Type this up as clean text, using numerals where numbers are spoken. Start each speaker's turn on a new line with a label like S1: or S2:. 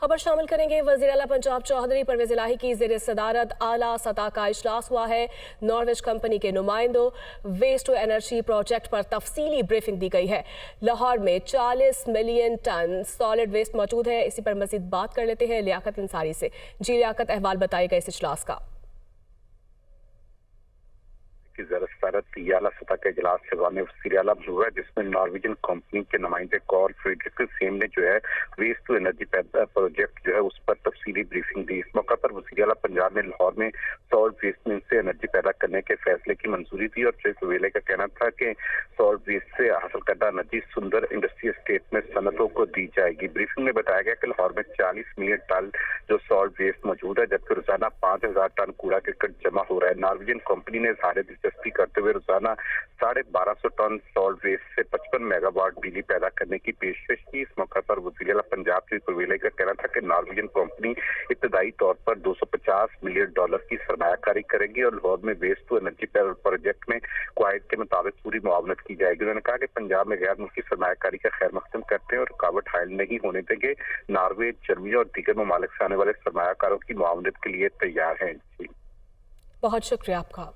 S1: खबर शामिल करेंगे। वज़ीर आला पंजाब चौधरी परवेज़ इलाही की ज़ेर सदारत आला सतह का इजलास हुआ है। नॉर्वेज कंपनी के नुमाइंदों वेस्ट टू एनर्जी प्रोजेक्ट पर तफसीली ब्रीफिंग दी गई है। लाहौर में 40 मिलियन टन सॉलिड वेस्ट मौजूद है। इसी पर मजीद बात कर लेते हैं लियाकत अंसारी से। जी लियाकत, अहवाल बताइएगा इस इजलास का।
S2: की ज़रफ़त आला सतह का इजलास करवाने सीरियाला हुआ है, जिसमें नॉर्वेजियन कंपनी के नुमाइंदे कार्ल फ्रेडरिक सेम ने जो है वेस्ट टू एनर्जी प्रोजेक्ट जो है उस पर तफसीली ब्रीफिंग दी। इस मौका पर वज़ीर आला पंजाब ने लाहौर में सॉल्ट वेस्ट में से एनर्जी पैदा करने के फैसले की मंजूरी दी और श्री वेले का कहना था कि सॉल्ट वेस्ट से हासिल करदा एनर्जी सुंदर इंडस्ट्री एस्टेट में सनतों को दी जाएगी। ब्रीफिंग में बताया गया कि लाहौर में 40 मिलियन टन जो सॉल्ट वेस्ट मौजूद है, जबकि रोजाना 5000 टन कूड़ा करकट जमा हो रहा है। नॉर्वेजियन कंपनी ने इज़हार दिलचस्पी करते हुए रोजाना 1250 टन सॉल्ट वेस्ट से 55 मेगावाट बिजली पैदा करने की पेशकश की। इस मौके पर वज़ीर आला पंजाब श्री परवेज़ का कहना था कि नॉर्वेजियन कंपनी इब्तदाई तौर पर $250 मिलियन की सरमायाकारी करेगी और लाहौर में वेस्ट टू एनर्जी प्रोजेक्ट में क्वाइट के मुताबिक पूरी मुआवनत की जाएगी। उन्होंने कहा कि पंजाब में गैर मुल्की सरमायाकारी का खैर मकदम करते हैं और रुकावट हायल नहीं होने देंगे। नॉर्वे, जर्मनी और दीगर ममालिक से आने वाले सरमायाकारों की मुआवनत के लिए तैयार हैं।
S1: बहुत शुक्रिया आपका।